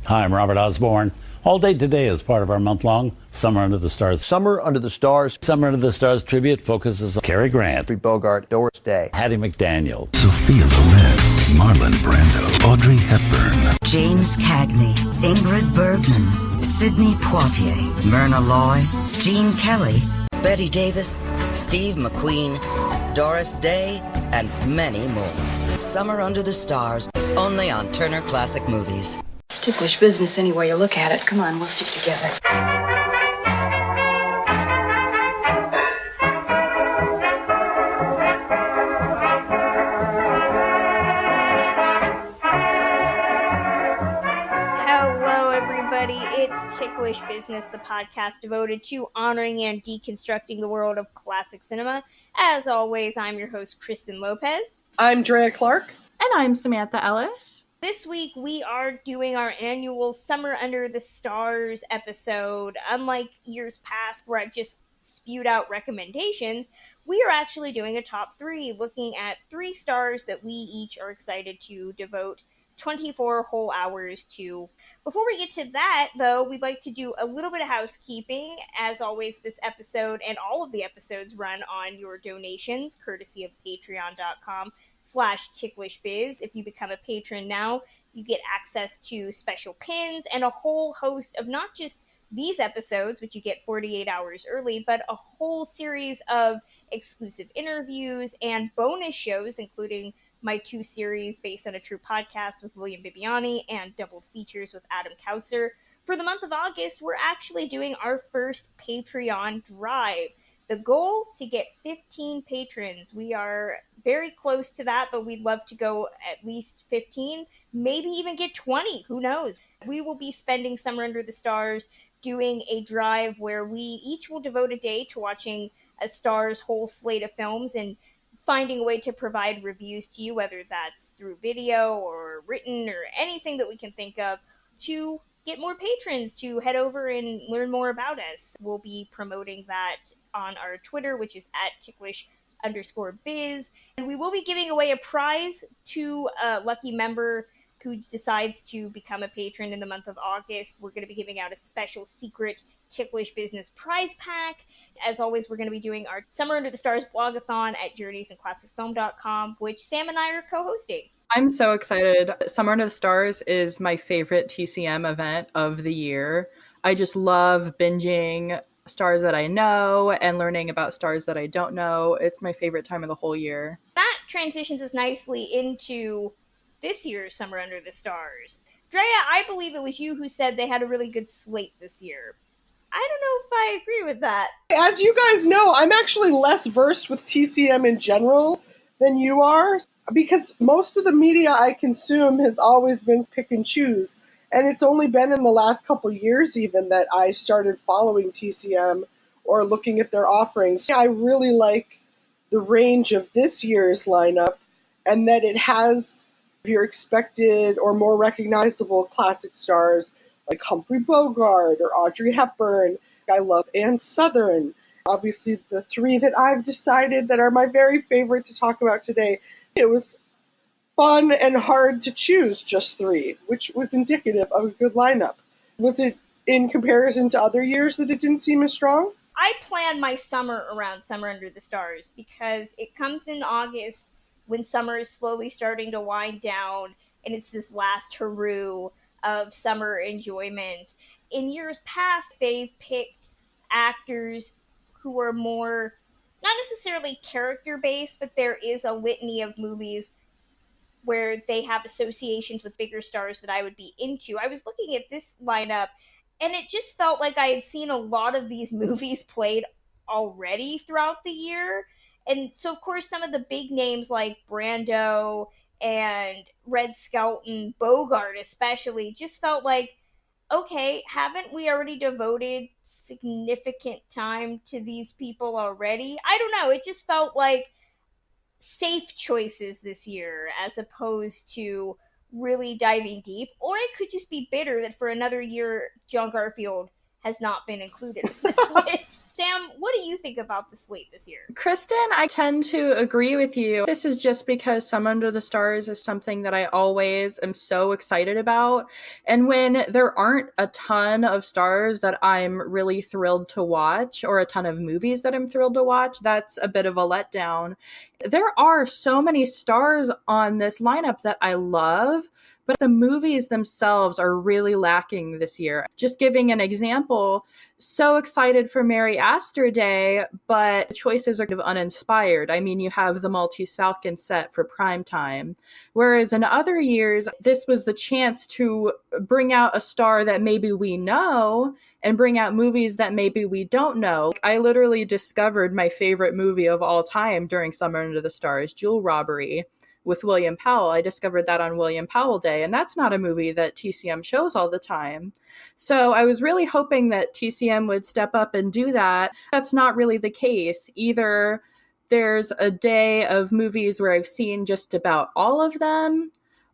Hi, I'm Robert Osborne. All Day Today is part of our month-long Summer Under the Stars. Summer Under the Stars. Summer Under the Stars tribute focuses on Cary Grant, Humphrey Bogart, Doris Day, Hattie McDaniel, Sophia Loren, Marlon Brando, Audrey Hepburn, James Cagney, Ingrid Bergman, Sidney Poitier, Myrna Loy, Gene Kelly, Betty Davis, Steve McQueen, Doris Day, and many more. Summer Under the Stars, only on Turner Classic Movies. It's ticklish business any way you look at it. Come on, we'll stick together. Hello, everybody. It's Ticklish Business, the podcast devoted to honoring and deconstructing the world of classic cinema. As always, I'm your host, Kristen Lopez. I'm Drea Clark. And I'm Samantha Ellis. This week, we are doing our annual Summer Under the Stars episode. Unlike years past where I've just spewed out recommendations, we are actually doing a top 3, looking at 3 stars that we each are excited to devote 24 whole hours to. Before we get to that, though, we'd like to do a little bit of housekeeping. As always, this episode and all of the episodes run on your donations, courtesy of patreon.com/ticklishbiz. If you become a patron now, you get access to special pins and a whole host of not just these episodes, which you get 48 hours early, but a whole series of exclusive interviews and bonus shows, including my 2 series based on a true podcast with William Bibiani and doubled features with Adam Kautzer. For the month of August, we're actually doing our first Patreon drive. The goal, to get 15 patrons. We are very close to that, but we'd love to go at least 15, maybe even get 20, who knows. We will be spending Summer Under the Stars doing a drive where we each will devote a day to watching a star's whole slate of films and finding a way to provide reviews to you, whether that's through video or written or anything that we can think of, to get more patrons to head over and learn more about us. We'll be promoting that on our Twitter, which is @ticklish_biz. And we will be giving away a prize to a lucky member who decides to become a patron in the month of August. We're going to be giving out a special secret Ticklish Business prize pack. As always, we're going to be doing our Summer Under the Stars blogathon at journeysandclassicfilm.com, which Sam and I are co-hosting. I'm so excited. Summer Under the Stars is my favorite TCM event of the year. I just love binging stars that I know and learning about stars that I don't know. It's my favorite time of the whole year. That transitions us nicely into this year's Summer Under the Stars. Drea, I believe it was you who said they had a really good slate this year. I don't know if I agree with that. As you guys know, I'm actually less versed with TCM in general than you are, because most of the media I consume has always been pick and choose. And it's only been in the last couple years even that I started following TCM or looking at their offerings. I really like the range of this year's lineup, and that it has your expected or more recognizable classic stars like Humphrey Bogart or Audrey Hepburn. I love Anne Southern. Obviously, the 3 that I've decided that are my very favorite to talk about today. It was fun and hard to choose just 3, which was indicative of a good lineup. Was it in comparison to other years that it didn't seem as strong? I plan my summer around Summer Under the Stars because it comes in August when summer is slowly starting to wind down and it's this last hurrah of summer enjoyment. In years past, they've picked actors who are more, not necessarily character-based, but there is a litany of movies where they have associations with bigger stars that I would be into. I was looking at this lineup, and it just felt like I had seen a lot of these movies played already throughout the year. And so, of course, some of the big names like Brando and Red Skelton, Bogart especially, just felt like, okay, haven't we already devoted significant time to these people already? I don't know. It just felt like safe choices this year as opposed to really diving deep. Or it could just be bitter that for another year, John Garfield has not been included in this list. Sam, what do you think about the slate this year? Kristen, I tend to agree with you. This is just because Summer Under the Stars is something that I always am so excited about. And when there aren't a ton of stars that I'm really thrilled to watch, or a ton of movies that I'm thrilled to watch, that's a bit of a letdown. There are so many stars on this lineup that I love, but the movies themselves are really lacking this year. Just giving an example, so excited for Mary Astor Day, but choices are kind of uninspired. I mean, you have the Maltese Falcon set for prime time, whereas in other years, this was the chance to bring out a star that maybe we know and bring out movies that maybe we don't know. I literally discovered my favorite movie of all time during Summer Under the Stars, Jewel Robbery, with William Powell. I discovered that on William Powell Day, and that's not a movie that TCM shows all the time. So I was really hoping that TCM would step up and do that. That's not really the case. Either there's a day of movies where I've seen just about all of them,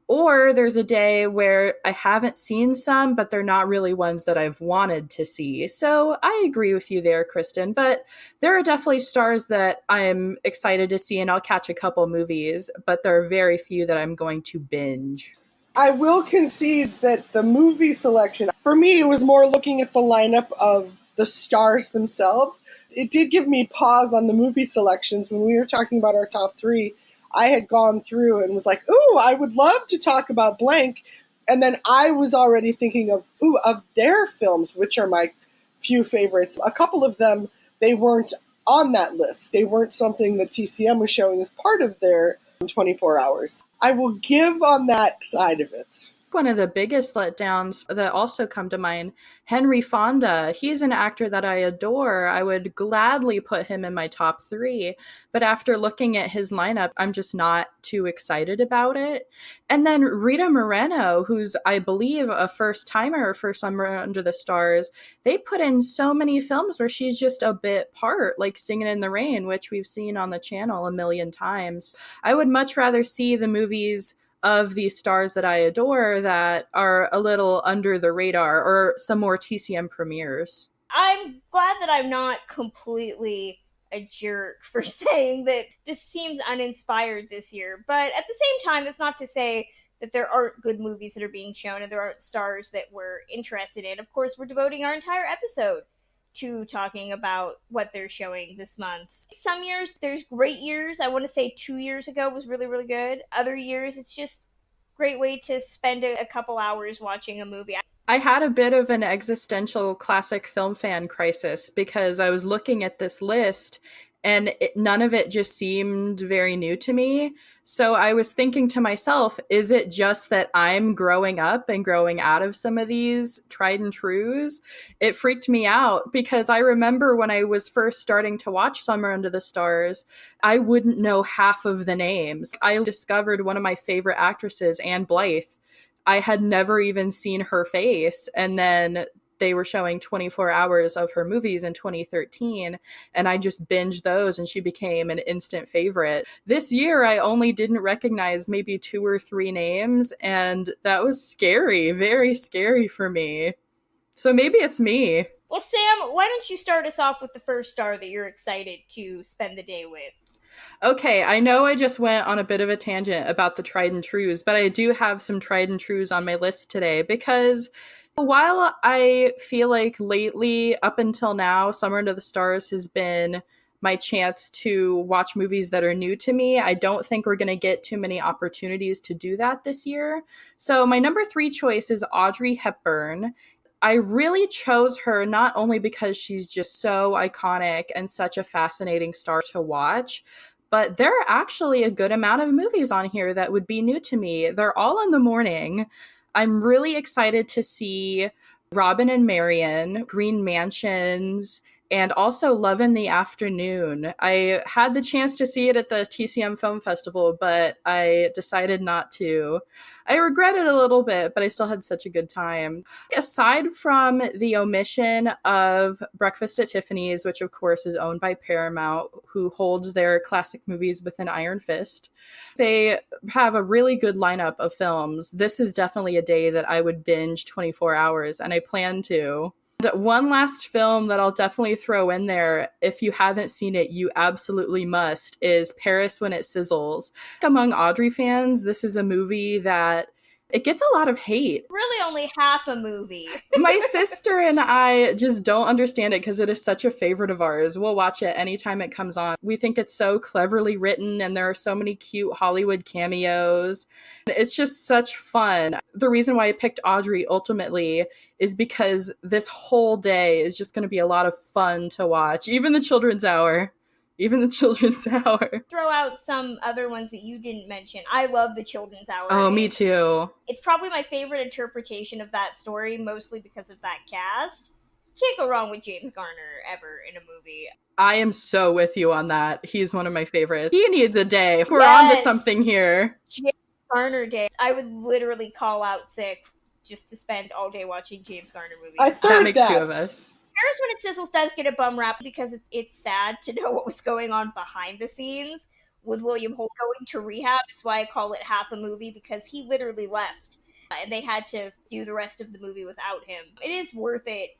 or there's a day where I haven't seen some, but they're not really ones that I've wanted to see. So I agree with you there, Kristen, but there are definitely stars that I'm excited to see, and I'll catch a couple movies, but there are very few that I'm going to binge. I will concede that the movie selection, for me, it was more looking at the lineup of the stars themselves. It did give me pause on the movie selections when we were talking about our top three. I had gone through and was like, ooh, I would love to talk about blank. And then I was already thinking of their films, which are my few favorites. A couple of them, they weren't on that list. They weren't something that TCM was showing as part of their 24 hours. I will give on that side of it. One of the biggest letdowns that also come to mind, Henry Fonda. He's an actor that I adore. I would gladly put him in my top three. But after looking at his lineup, I'm just not too excited about it. And then Rita Moreno, who's, I believe, a first-timer for Summer Under the Stars, they put in so many films where she's just a bit part, like Singing in the Rain, which we've seen on the channel a million times. I would much rather see the movies of these stars that I adore that are a little under the radar, or some more TCM premieres. I'm glad that I'm not completely a jerk for saying that this seems uninspired this year, but at the same time, that's not to say that there aren't good movies that are being shown and there aren't stars that we're interested in. Of course, we're devoting our entire episode to talking about what they're showing this month. Some years, there's great years. I want to say 2 years ago was really, really good. Other years, it's just a great way to spend a couple hours watching a movie. I had a bit of an existential classic film fan crisis because I was looking at this list and none of it just seemed very new to me. So I was thinking to myself, is it just that I'm growing up and growing out of some of these tried and trues? It freaked me out because I remember when I was first starting to watch Summer Under the Stars, I wouldn't know half of the names. I discovered one of my favorite actresses, Anne Blythe. I had never even seen her face. And then they were showing 24 hours of her movies in 2013, and I just binged those, and she became an instant favorite. This year, I only didn't recognize maybe 2 or 3 names, and that was scary, very scary for me. So maybe it's me. Well, Sam, why don't you start us off with the first star that you're excited to spend the day with? Okay, I know I just went on a bit of a tangent about the tried and trues, but I do have some tried and trues on my list today because while I feel like lately, up until now, Summer Under the Stars has been my chance to watch movies that are new to me, I don't think we're going to get too many opportunities to do that this year. So my number 3 choice is Audrey Hepburn. I really chose her not only because she's just so iconic and such a fascinating star to watch, but there are actually a good amount of movies on here that would be new to me. They're all in the morning. I'm really excited to see Robin and Marian, Green Mansions, and also Love in the Afternoon. I had the chance to see it at the TCM Film Festival, but I decided not to. I regret it a little bit, but I still had such a good time. Aside from the omission of Breakfast at Tiffany's, which of course is owned by Paramount, who holds their classic movies with an iron fist, they have a really good lineup of films. This is definitely a day that I would binge 24 hours, and I plan to. One last film that I'll definitely throw in there, if you haven't seen it, you absolutely must, is Paris When It Sizzles. Among Audrey fans, this is a movie that it gets a lot of hate. Really only half a movie. My sister and I just don't understand it because it is such a favorite of ours. We'll watch it anytime it comes on. We think it's so cleverly written and there are so many cute Hollywood cameos. It's just such fun. The reason why I picked Audrey ultimately is because this whole day is just going to be a lot of fun to watch. Even the children's hour. Throw out some other ones that you didn't mention. I love the children's hour. Oh, me too. It's probably my favorite interpretation of that story, mostly because of that cast. Can't go wrong with James Garner ever in a movie. I am so with you on that. He's one of my favorites. He needs a day. We're on to something here. James Garner day. I would literally call out sick just to spend all day watching James Garner movies. That makes two of us. Paris When It Sizzles does get a bum rap because it's sad to know what was going on behind the scenes with William Holt going to rehab. That's why I call it half a movie, because he literally left and they had to do the rest of the movie without him. It is worth it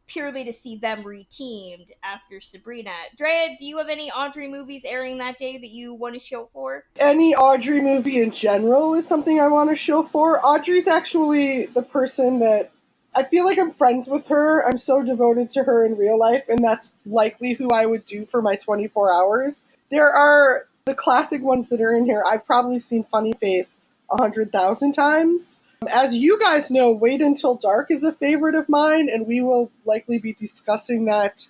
purely to see them reteamed after Sabrina. Drea, do you have any Audrey movies airing that day that you want to show for? Any Audrey movie in general is something I want to show for. Audrey's actually the person that I feel like I'm friends with her. I'm so devoted to her in real life, and that's likely who I would do for my 24 hours. There are the classic ones that are in here. I've probably seen Funny Face 100,000 times. As you guys know, Wait Until Dark is a favorite of mine, and we will likely be discussing that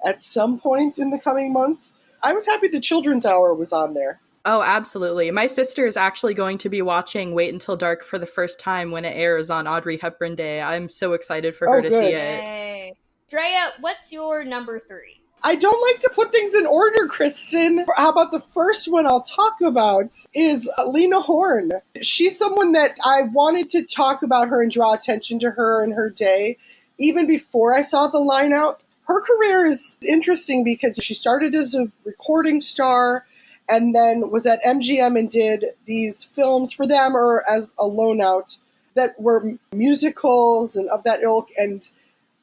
at some point in the coming months. I was happy the Children's Hour was on there. Oh, absolutely. My sister is actually going to be watching Wait Until Dark for the first time when it airs on Audrey Hepburn Day. I'm so excited for her to see it. Yay. Drea, what's your number 3? I don't like to put things in order, Kristen. How about the first one I'll talk about is Lena Horne. She's someone that I wanted to talk about her and draw attention to her in her day, even before I saw the lineup. Her career is interesting because she started as a recording star and then was at MGM and did these films for them or as a loan out that were musicals and of that ilk, and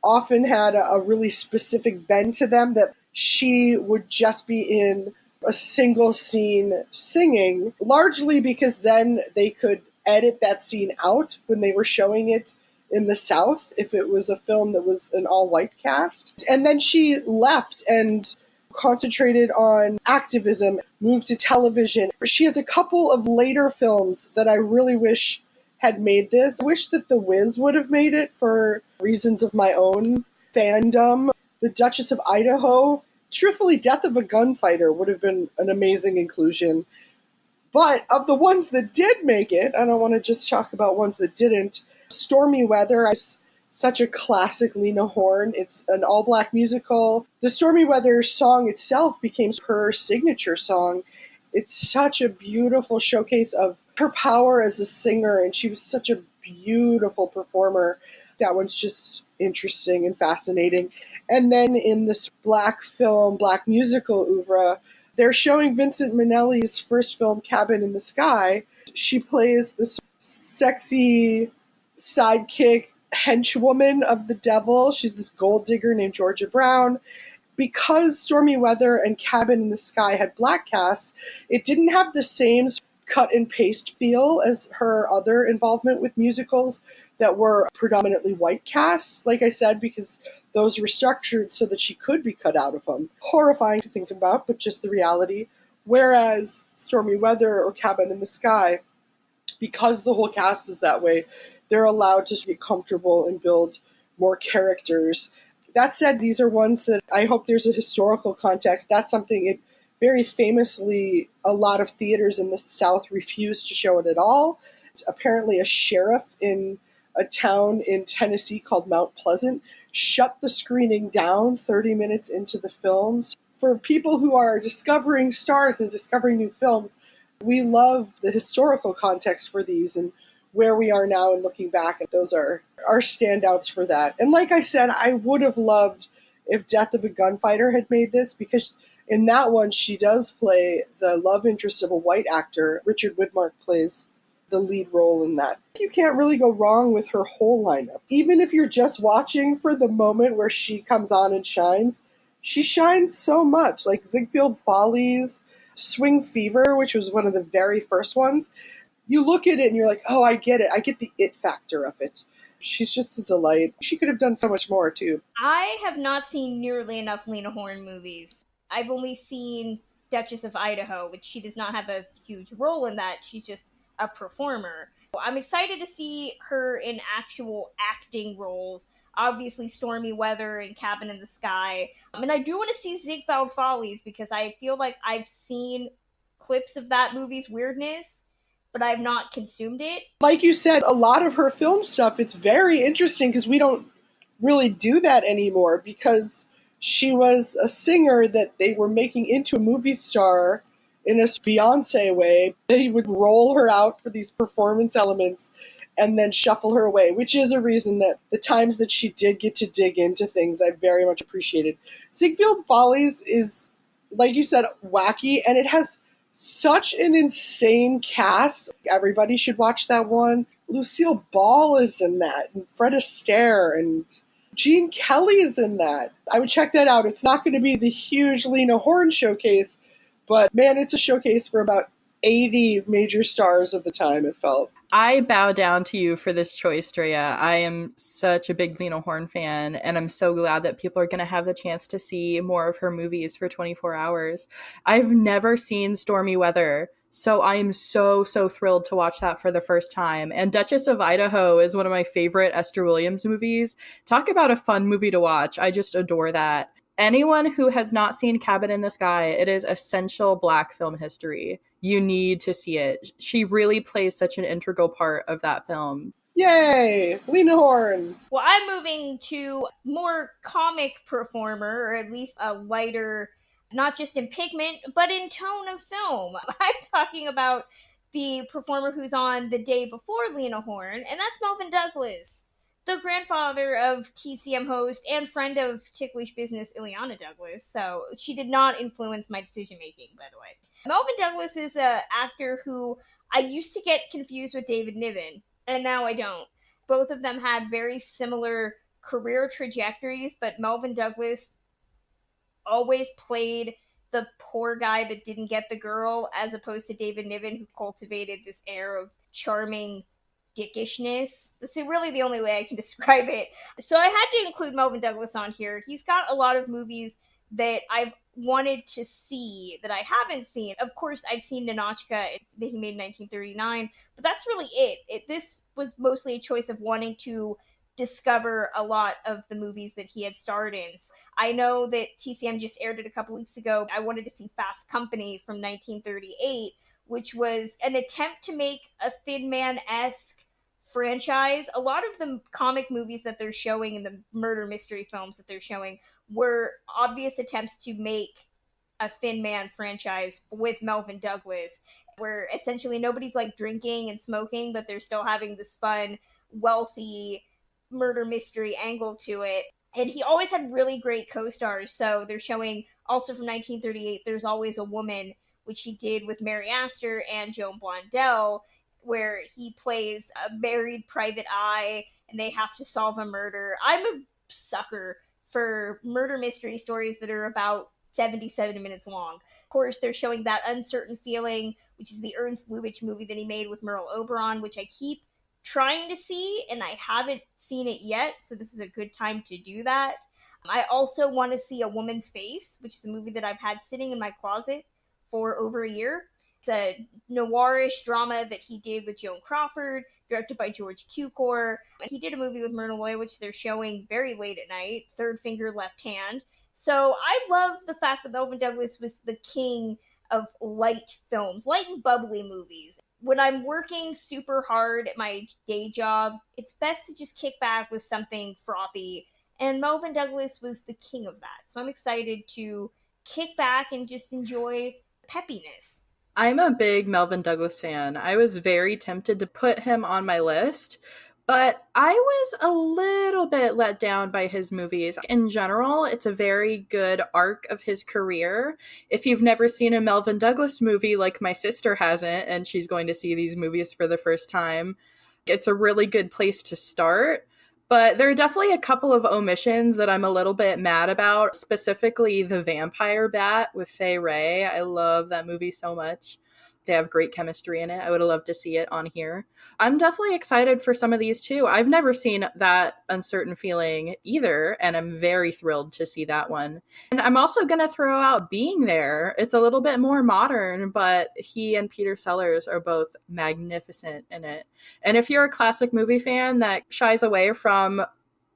often had a really specific bend to them that she would just be in a single scene singing, largely because then they could edit that scene out when they were showing it in the South if it was a film that was an all-white cast. And then she left and concentrated on activism, moved to television. She has a couple of later films that I really wish had made this. I wish that The Wiz would have made it for reasons of my own fandom. The Duchess of Idaho. Truthfully, Death of a Gunfighter would have been an amazing inclusion. But of the ones that did make it, I don't want to just talk about ones that didn't. Stormy Weather is such a classic Lena Horne. It's an all-black musical. The Stormy Weather song itself became her signature song. It's such a beautiful showcase of her power as a singer, and she was such a beautiful performer. That one's just interesting and fascinating. And then in this black film, black musical oeuvre, they're showing Vincent Minnelli's first film, Cabin in the Sky. She plays this sexy sidekick henchwoman of the devil. She's this gold digger named Georgia Brown. Because Stormy Weather and Cabin in the Sky had black cast, it didn't have the same cut and paste feel as her other involvement with musicals that were predominantly white casts, like I said, because those were structured so that she could be cut out of them. Horrifying to think about, but just the reality. Whereas Stormy Weather or Cabin in the Sky, because the whole cast is that way, they're allowed to get comfortable and build more characters. That said, these are ones that I hope there's a historical context. That's something it very famously, a lot of theaters in the South refused to show it at all. Apparently a sheriff in a town in Tennessee called Mount Pleasant shut the screening down 30 minutes into the films. For people who are discovering stars and discovering new films, we love the historical context for these and where we are now and looking back, and those are our standouts for that. And like I said, I would have loved if Death of a Gunfighter had made this, because in that one she does play the love interest of a white actor. Richard Widmark plays the lead role in that. You can't really go wrong with her whole lineup. Even if you're just watching for the moment where she comes on and shines, she shines so much. Like Ziegfeld Follies, Swing Fever, which was one of the very first ones. You look at it and you're like, oh, I get it. I get the it factor of it. She's just a delight. She could have done so much more, too. I have not seen nearly enough Lena Horne movies. I've only seen Duchess of Idaho, which she does not have a huge role in that. She's just a performer. I'm excited to see her in actual acting roles. Obviously, Stormy Weather and Cabin in the Sky. And I do want to see Ziegfeld Follies because I feel like I've seen clips of that movie's weirdness, but I've not consumed it. Like you said, a lot of her film stuff, it's very interesting because we don't really do that anymore because she was a singer that they were making into a movie star in a Beyonce way. They would roll her out for these performance elements and then shuffle her away, which is a reason that the times that she did get to dig into things, I very much appreciated. Ziegfeld Follies is, like you said, wacky, and it has such an insane cast. Everybody should watch that one. Lucille Ball is in that, and Fred Astaire, and Gene Kelly is in that. I would check that out. It's not going to be the huge Lena Horne showcase, but man, it's a showcase for about 80 major stars of the time, it felt. I bow down to you for this choice, Drea. I am such a big Lena Horne fan, and I'm so glad that people are going to have the chance to see more of her movies for 24 hours. I've never seen Stormy Weather, so I am so thrilled to watch that for the first time. And Duchess of Idaho is one of my favorite Esther Williams movies. Talk about a fun movie to watch. I just adore that. Anyone who has not seen Cabin in the Sky, it is essential Black film history. You need to see it. She really plays such an integral part of that film. Yay! Lena Horne! Well, I'm moving to more comic performer, or at least a lighter, not just in pigment, but in tone of film. I'm talking about the performer who's on the day before Lena Horne, and that's Melvin Douglas, the grandfather of TCM host and friend of Ticklish Business Ileana Douglas. So she did not influence my decision making, by the way. Melvin Douglas is an actor who I used to get confused with David Niven, and now I don't. Both of them had very similar career trajectories, but Melvin Douglas always played the poor guy that didn't get the girl, as opposed to David Niven, who cultivated this air of charming dickishness. This is really the only way I can describe it. So I had to include Melvin Douglas on here. He's got a lot of movies that I've wanted to see that I haven't seen. Of course, I've seen Ninotchka that he made in 1939, but that's really it. This was mostly a choice of wanting to discover a lot of the movies that he had starred in. I know that TCM just aired it a couple weeks ago. I wanted to see Fast Company from 1938, which was an attempt to make a Thin Man-esque franchise. A lot of the comic movies that they're showing and the murder mystery films that they're showing were obvious attempts to make a Thin Man franchise with Melvin Douglas, where essentially nobody's like drinking and smoking, but they're still having this fun, wealthy murder mystery angle to it. And he always had really great co-stars. So they're showing also from 1938, There's Always a Woman, which he did with Mary Astor and Joan Blondell, where he plays a married private eye and they have to solve a murder. I'm a sucker for murder mystery stories that are about 77 minutes long. Of course, they're showing That Uncertain Feeling, which is the Ernst Lubitsch movie that he made with Merle Oberon, which I keep trying to see and I haven't seen it yet, so this is a good time to do that. I also want to see A Woman's Face, which is a movie that I've had sitting in my closet for over a year. It's a noirish drama that he did with Joan Crawford, directed by George Cukor. And he did a movie with Myrna Loy, which they're showing very late at night, Third Finger, Left Hand. So I love the fact that Melvin Douglas was the king of light films, light and bubbly movies. When I'm working super hard at my day job, it's best to just kick back with something frothy. And Melvin Douglas was the king of that. So I'm excited to kick back and just enjoy peppiness. I'm a big Melvin Douglas fan. I was very tempted to put him on my list, But I was a little bit let down by his movies. In general, it's a very good arc of his career. If you've never seen a Melvin Douglas movie, like my sister hasn't, and she's going to see these movies for the first time, it's a really good place to start. But there are definitely a couple of omissions that I'm a little bit mad about, specifically The Vampire Bat with Fay Wray. I love that movie so much. They have great chemistry in it. I would have loved to see it on here. I'm definitely excited for some of these too. I've never seen That Uncertain Feeling either, and I'm very thrilled to see that one. And I'm also going to throw out Being There. It's a little bit more modern, but he and Peter Sellers are both magnificent in it. And if you're a classic movie fan that shies away from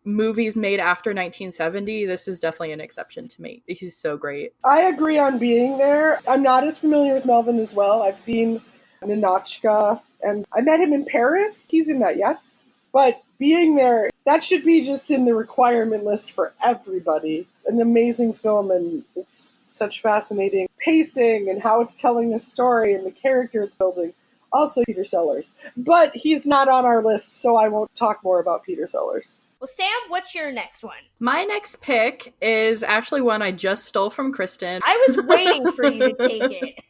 movies made after 1970, this is definitely an exception to me. He's so great. I agree on Being There. I'm not as familiar with Melvin as well. I've seen Ninotchka, and I met him in Paris. He's in that, yes. But Being There, that should be just in the requirement list for everybody. An amazing film, and it's such fascinating pacing and how it's telling the story and the character it's building. Also Peter Sellers. But he's not on our list, so I won't talk more about Peter Sellers. Well, Sam, what's your next one? My next pick is actually one I just stole from Kristen. I was waiting for you to take it.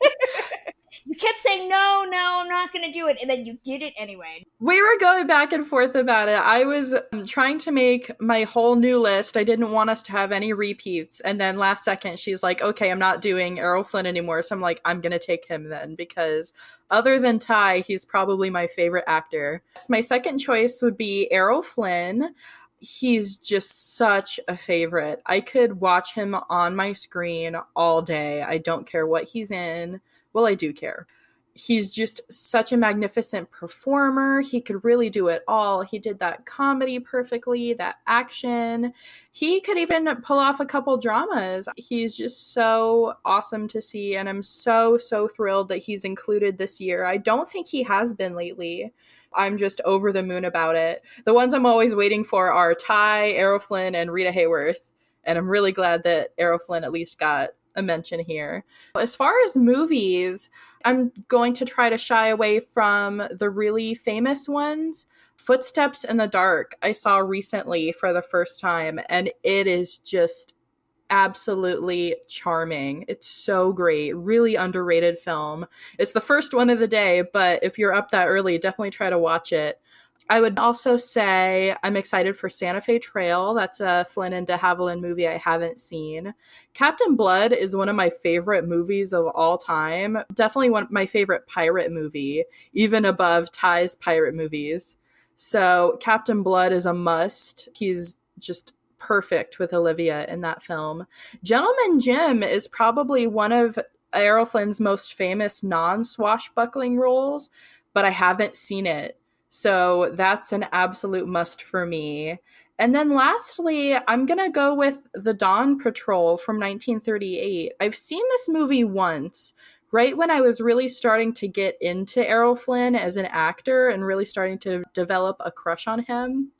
You kept saying, no, I'm not going to do it. And then you did it anyway. We were going back and forth about it. I was trying to make my whole new list. I didn't want us to have any repeats. And then last second, she's like, okay, I'm not doing Errol Flynn anymore. So I'm like, I'm going to take him then, because other than Ty, he's probably my favorite actor. So my second choice would be Errol Flynn. He's just such a favorite. I could watch him on my screen all day. I don't care what he's in. Well, I do care. He's just such a magnificent performer. He could really do it all. He did that comedy perfectly, that action. He could even pull off a couple dramas. He's just so awesome to see, and I'm so thrilled that he's included this year. I don't think he has been lately. I'm just over the moon about it. The ones I'm always waiting for are Ty, Errol Flynn, and Rita Hayworth, and I'm really glad that Errol Flynn at least got a mention here. As far as movies, I'm going to try to shy away from the really famous ones. Footsteps in the Dark I saw recently for the first time, and it is just absolutely charming. It's so great. Really underrated film. It's the first one of the day, but if you're up that early, definitely try to watch it. I would also say I'm excited for Santa Fe Trail. That's a Flynn and de Havilland movie I haven't seen. Captain Blood is one of my favorite movies of all time. Definitely one of my favorite pirate movie, even above Ty's pirate movies. So Captain Blood is a must. He's just perfect with Olivia in that film. Gentleman Jim is probably one of Errol Flynn's most famous non-swashbuckling roles, but I haven't seen it. So that's an absolute must for me. And then lastly, I'm going to go with The Dawn Patrol from 1938. I've seen this movie once, right when I was really starting to get into Errol Flynn as an actor and really starting to develop a crush on him.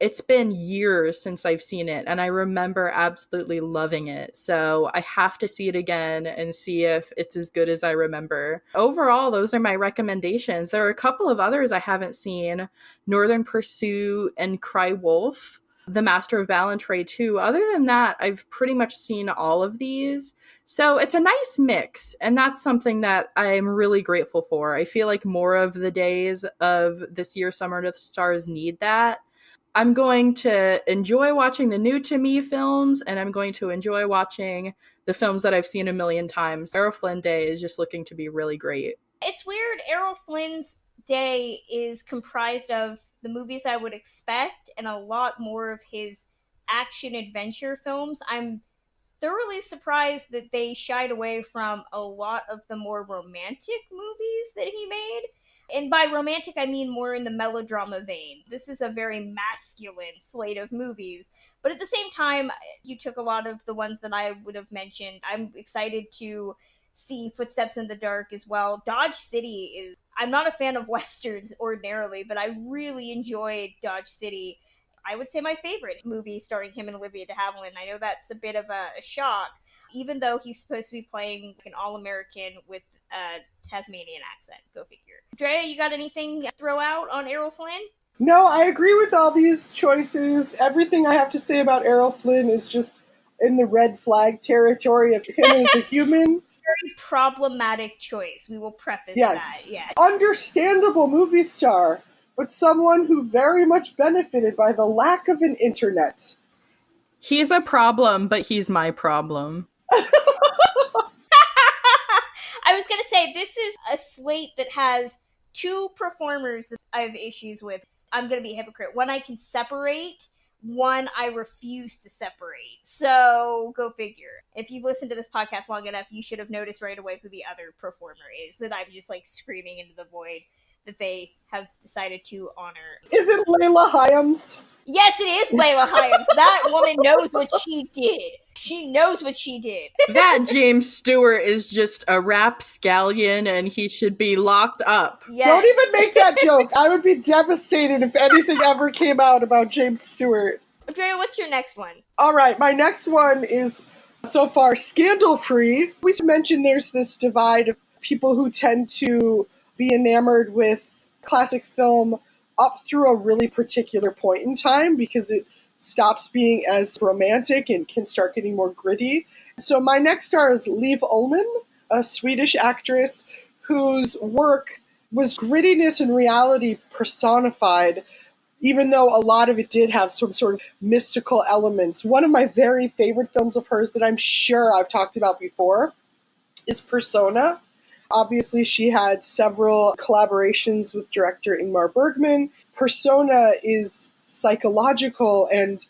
It's been years since I've seen it, and I remember absolutely loving it. So I have to see it again and see if it's as good as I remember. Overall, those are my recommendations. There are a couple of others I haven't seen. Northern Pursuit and Cry Wolf. The Master of Ballantrae too. Other than that, I've pretty much seen all of these. So it's a nice mix, and that's something that I'm really grateful for. I feel like more of the days of this year's Summer to the Stars need that. I'm going to enjoy watching the new to me films, and I'm going to enjoy watching the films that I've seen a million times. Errol Flynn Day is just looking to be really great. It's weird. Errol Flynn's day is comprised of the movies I would expect and a lot more of his action adventure films. I'm thoroughly surprised that they shied away from a lot of the more romantic movies that he made. And by romantic, I mean more in the melodrama vein. This is a very masculine slate of movies. But at the same time, you took a lot of the ones that I would have mentioned. I'm excited to see Footsteps in the Dark as well. Dodge City is... I'm not a fan of Westerns ordinarily, but I really enjoyed Dodge City. I would say my favorite movie starring him and Olivia de Havilland. I know that's a bit of a shock, even though he's supposed to be playing an All-American with a Tasmanian accent. Go figure. Drea, you got anything to throw out on Errol Flynn? No, I agree with all these choices. Everything I have to say about Errol Flynn is just in the red flag territory of him as a human. Very problematic choice. We will preface that. Yes. Yeah. Understandable movie star, but someone who very much benefited by the lack of an internet. He's a problem, but he's my problem. I was going to say, this is a slate that has two performers that I have issues with. I'm going to be a hypocrite. One I can separate, one I refuse to separate. So go figure. If you've listened to this podcast long enough, you should have noticed right away who the other performer is, that I'm just like screaming into the void that they have decided to honor. Is it Layla Hyams? Yes, it is Layla Hyams. That woman knows what she did. She knows what she did. That James Stewart is just a rapscallion and he should be locked up. Yes. Don't even make that joke. I would be devastated if anything ever came out about James Stewart. Andrea, what's your next one? All right, my next one is so far scandal-free. We mentioned there's this divide of people who tend to be enamored with classic film up through a really particular point in time because it stops being as romantic and can start getting more gritty. So my next star is Liv Ullmann, a Swedish actress whose work was grittiness and reality personified, even though a lot of it did have some sort of mystical elements. One of my very favorite films of hers that I'm sure I've talked about before is Persona. Obviously, she had several collaborations with director Ingmar Bergman. Persona is psychological and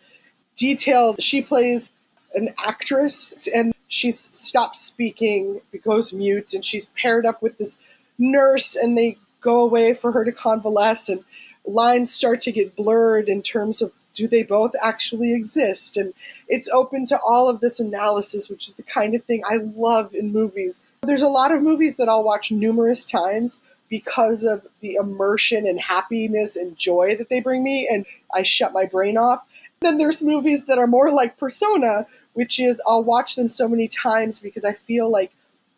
detailed. She plays an actress and she's stopped speaking, goes mute, and she's paired up with this nurse and they go away for her to convalesce and lines start to get blurred in terms of do they both actually exist? And it's open to all of this analysis, which is the kind of thing I love in movies. There's a lot of movies that I'll watch numerous times because of the immersion and happiness and joy that they bring me, and I shut my brain off. Then there's movies that are more like Persona, which is I'll watch them so many times because I feel like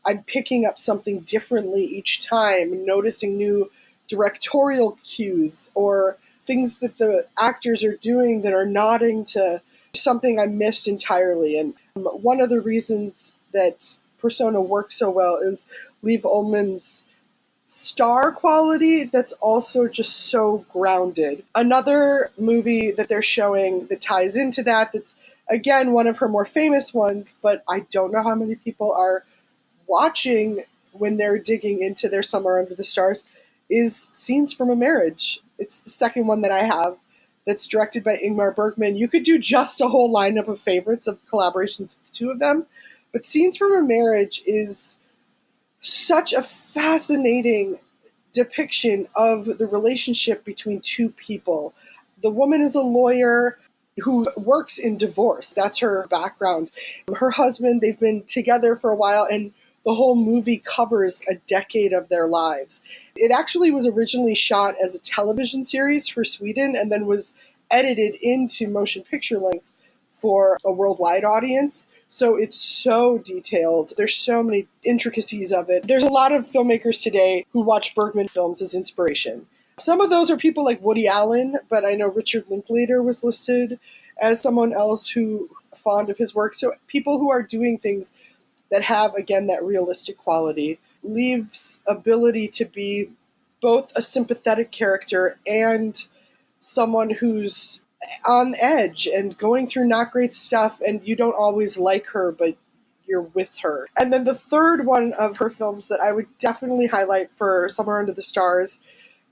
I'm picking up something differently each time, noticing new directorial cues or things that the actors are doing that are nodding to something I missed entirely. And one of the reasons that Persona works so well is Liv Ullmann's star quality that's also just so grounded. Another movie that they're showing that ties into that's again one of her more famous ones, but I don't know how many people are watching when they're digging into their Summer Under the Stars, is Scenes from a Marriage. It's the second one that I have that's directed by Ingmar Bergman. You could do just a whole lineup of favorites of collaborations with the two of them, but Scenes from a Marriage is such a fascinating depiction of the relationship between two people. The woman is a lawyer who works in divorce. That's her background. Her husband, they've been together for a while, and the whole movie covers a decade of their lives. It actually was originally shot as a television series for Sweden and then was edited into motion picture length for a worldwide audience. So it's so detailed. There's so many intricacies of it. There's a lot of filmmakers today who watch Bergman films as inspiration. Some of those are people like Woody Allen, but I know Richard Linklater was listed as someone else who fond of his work. So people who are doing things that have, again, that realistic quality. Liv's ability to be both a sympathetic character and someone who's on edge and going through not great stuff, and you don't always like her, but you're with her. And then the third one of her films that I would definitely highlight for Somewhere Under the Stars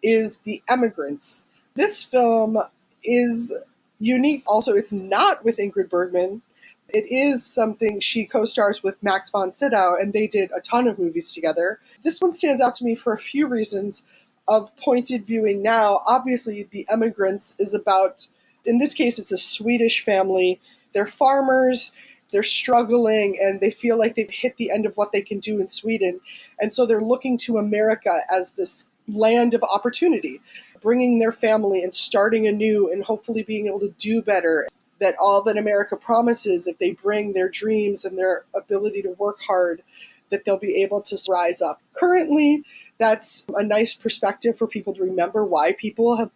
is The Emigrants. This film is unique. Also, it's not with Ingrid Bergman. It is something she co-stars with Max von Sydow, and they did a ton of movies together. This one stands out to me for a few reasons of pointed viewing now. Obviously, The Emigrants is about, in this case, it's a Swedish family. They're farmers, they're struggling, and they feel like they've hit the end of what they can do in Sweden. And so they're looking to America as this land of opportunity, bringing their family and starting anew and hopefully being able to do better. That all that America promises, if they bring their dreams and their ability to work hard, that they'll be able to rise up. Currently, that's a nice perspective for people to remember why people have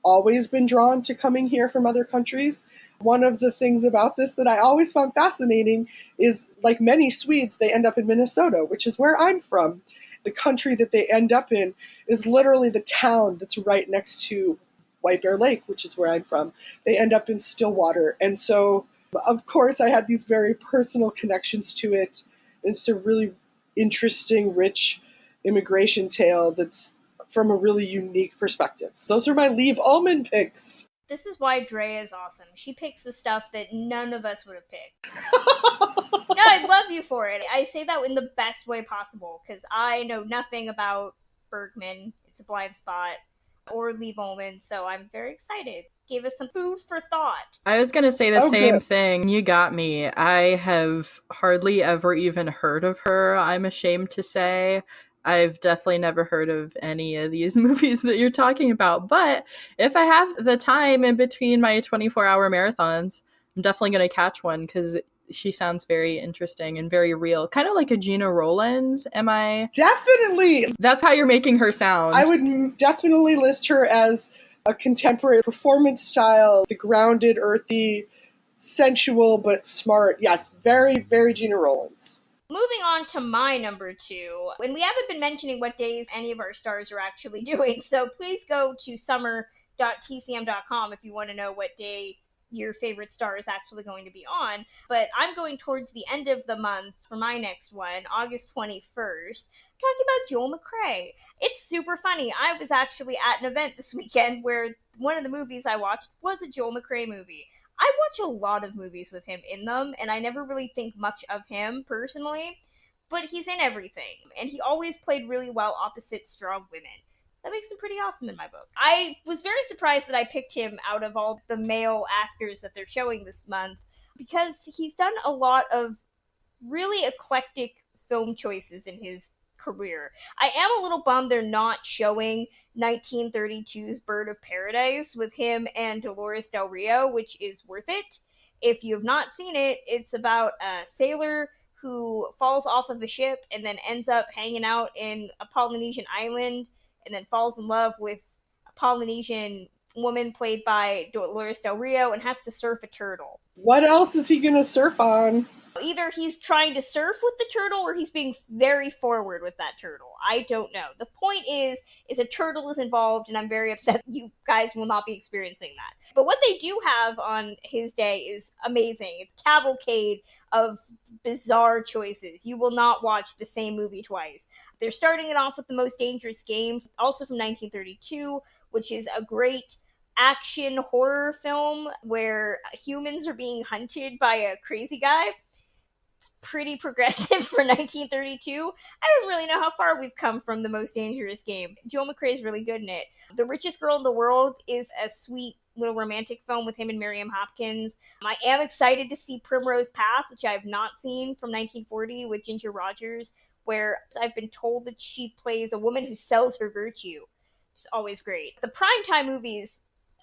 always been drawn to coming here from other countries. One of the things about this that I always found fascinating is, like many Swedes, they end up in Minnesota, which is where I'm from. The country that they end up in is literally the town that's right next to White Bear Lake, which is where I'm from. They end up in Stillwater. And so, of course, I had these very personal connections to it. It's a really interesting, rich immigration tale that's from a really unique perspective. Those are my Leave Almond picks. This is why Drea is awesome. She picks the stuff that none of us would have picked. No, I love you for it. I say that in the best way possible, because I know nothing about Bergman, It's a Blind Spot, or Leave Almond, so I'm very excited. Gave us some food for thought. I was going to say the same good. thing. You got me. I have hardly ever even heard of her, I'm ashamed to say. I've definitely never heard of any of these movies that you're talking about. But if I have the time in between my 24-hour marathons, I'm definitely going to catch one because she sounds very interesting and very real. Kind of like a Gina Rowlands, am I? Definitely. That's how you're making her sound. I would definitely list her as a contemporary performance style, the grounded, earthy, sensual, but smart. Yes, very, very Gina Rowlands. Moving on to my number 2, and we haven't been mentioning what days any of our stars are actually doing, so please go to summer.tcm.com if you want to know what day your favorite star is actually going to be on. But I'm going towards the end of the month for my next one, August 21st, talking about Joel McCrea. It's super funny. I was actually at an event this weekend where one of the movies I watched was a Joel McCrea movie. I watch a lot of movies with him in them, and I never really think much of him personally, but he's in everything, and he always played really well opposite strong women. That makes him pretty awesome in my book. I was very surprised that I picked him out of all the male actors that they're showing this month, because he's done a lot of really eclectic film choices in his career. I am a little bummed they're not showing 1932's Bird of Paradise with him and Dolores Del Rio, which is worth it. If you have not seen it, it's about a sailor who falls off of a ship and then ends up hanging out in a Polynesian island and then falls in love with a Polynesian woman played by Dolores Del Rio and has to surf a turtle. What else is he going to surf on? Either he's trying to surf with the turtle or he's being very forward with that turtle. I don't know. The point is a turtle is involved, and I'm very upset you guys will not be experiencing that. But what they do have on his day is amazing. It's a cavalcade of bizarre choices. You will not watch the same movie twice. They're starting it off with The Most Dangerous Game, also from 1932, which is a great action horror film where humans are being hunted by a crazy guy. Pretty progressive for 1932. I don't really know how far we've come from The Most Dangerous Game. Joel McCrea is really good in it. The Richest Girl in the World is a sweet little romantic film with him and Miriam Hopkins. I am excited to see Primrose Path, which I have not seen, from 1940 with Ginger Rogers, where I've been told that she plays a woman who sells her virtue. It's always great. The primetime movies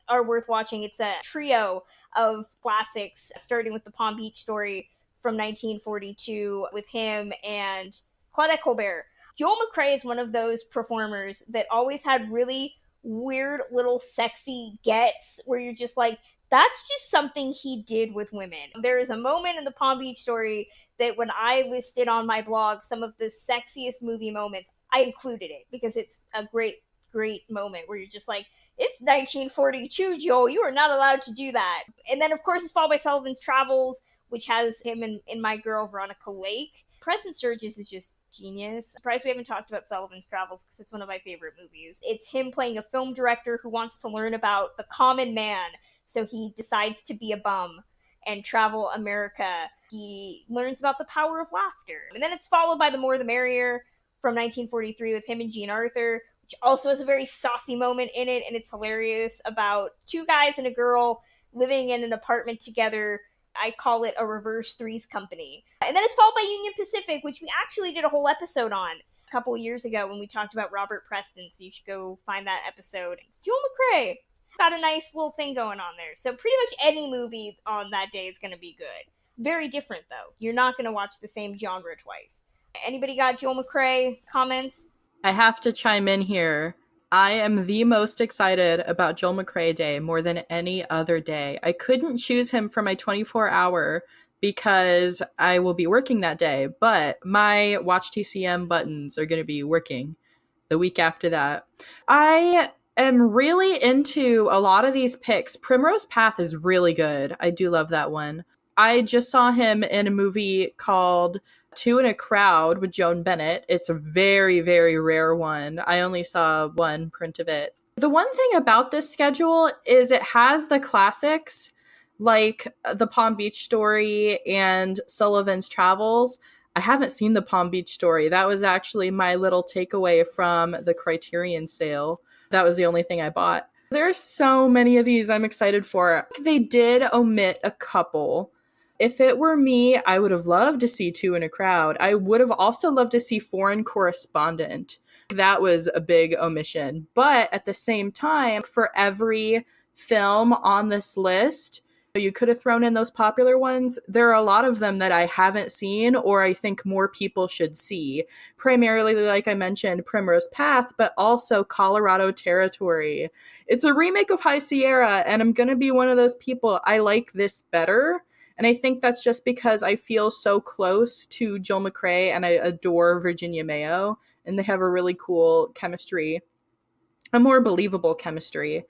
are worth watching. It's a trio of classics, starting with The Palm Beach Story from 1942 with him and Claudette Colbert. Joel McCrea is one of those performers that always had really weird little sexy gets where you're just like, that's just something he did with women. There is a moment in The Palm Beach Story that when I listed on my blog some of the sexiest movie moments, I included it because it's a great moment where you're just like, it's 1942, Joel, you are not allowed to do that. And then of course it's followed by Sullivan's Travels, which has him in My Girl, Veronica Lake. Preston Sturges is just genius. Surprised we haven't talked about Sullivan's Travels because it's one of my favorite movies. It's him playing a film director who wants to learn about the common man, so he decides to be a bum and travel America. He learns about the power of laughter. And then it's followed by The More the Merrier from 1943 with him and Jean Arthur, which also has a very saucy moment in it, and it's hilarious, about two guys and a girl living in an apartment together. I call it a reverse Three's Company. And then it's followed by Union Pacific, which we actually did a whole episode on a couple years ago when we talked about Robert Preston, so you should go find that episode. Joel McCrea got a nice little thing going on there. So pretty much any movie on that day is going to be good. Very different, though. You're not going to watch the same genre twice. Anybody got Joel McCrea comments? I have to chime in here. I am the most excited about Joel McCrea Day more than any other day. I couldn't choose him for my 24-hour because I will be working that day, but my Watch TCM buttons are going to be working the week after that. I am really into a lot of these picks. Primrose Path is really good. I do love that one. I just saw him in a movie called Two in a Crowd with Joan Bennett. It's a very, very rare one. I only saw one print of it. The one thing about this schedule is it has the classics like The Palm Beach Story and Sullivan's Travels. I haven't seen The Palm Beach Story. That was actually my little takeaway from the Criterion sale. That was the only thing I bought. There's so many of these I'm excited for. They did omit a couple. If it were me, I would have loved to see Two in a Crowd. I would have also loved to see Foreign Correspondent. That was a big omission. But at the same time, for every film on this list, you could have thrown in those popular ones. There are a lot of them that I haven't seen or I think more people should see. Primarily, like I mentioned, Primrose Path, but also Colorado Territory. It's a remake of High Sierra, and I'm going to be one of those people. I like this better. And I think that's just because I feel so close to Joel McCrea and I adore Virginia Mayo, and they have a really cool chemistry. A more believable chemistry.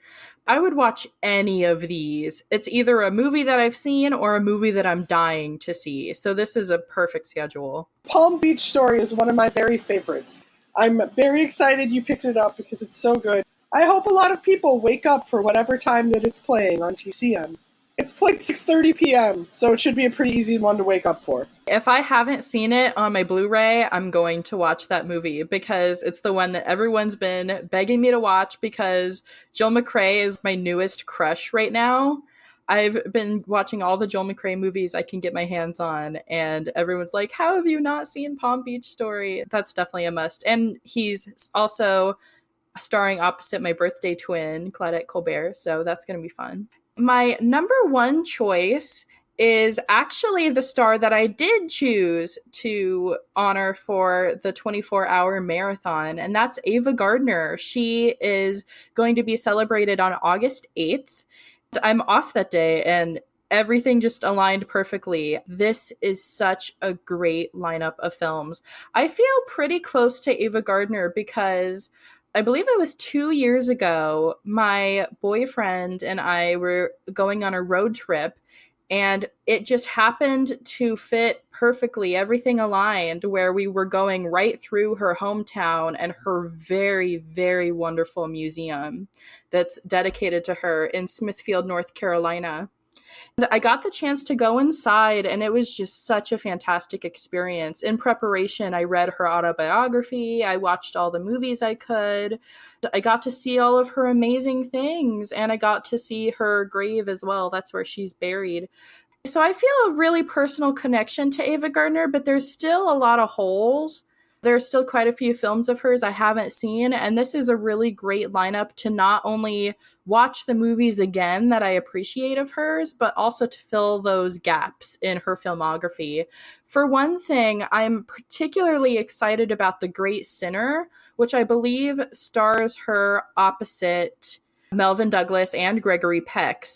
I would watch any of these. It's either a movie that I've seen or a movie that I'm dying to see. So this is a perfect schedule. Palm Beach Story is one of my very favorites. I'm very excited you picked it up because it's so good. I hope a lot of people wake up for whatever time that it's playing on TCM. It's played 6:30 p.m., so it should be a pretty easy one to wake up for. If I haven't seen it on my Blu-ray, I'm going to watch that movie because it's the one that everyone's been begging me to watch because Joel McCrea is my newest crush right now. I've been watching all the Joel McCrea movies I can get my hands on, and everyone's like, how have you not seen Palm Beach Story? That's definitely a must. And he's also starring opposite my birthday twin, Claudette Colbert, so that's going to be fun. My number one choice is actually the star that I did choose to honor for the 24-hour marathon, and that's Ava Gardner. She is going to be celebrated on August 8th. I'm off that day, and everything just aligned perfectly. This is such a great lineup of films. I feel pretty close to Ava Gardner because I believe it was 2 years ago, my boyfriend and I were going on a road trip, and it just happened to fit perfectly. Everything aligned where we were going right through her hometown and her very, very wonderful museum that's dedicated to her in Smithfield, North Carolina. And I got the chance to go inside, and it was just such a fantastic experience. In preparation, I read her autobiography. I watched all the movies I could. I got to see all of her amazing things, and I got to see her grave as well. That's where she's buried. So I feel a really personal connection to Ava Gardner, but there's still a lot of holes. There's still quite a few films of hers I haven't seen, and this is a really great lineup to not only watch the movies again that I appreciate of hers, but also to fill those gaps in her filmography. For one thing, I'm particularly excited about The Great Sinner, which I believe stars her opposite Melvin Douglas and Gregory Peck.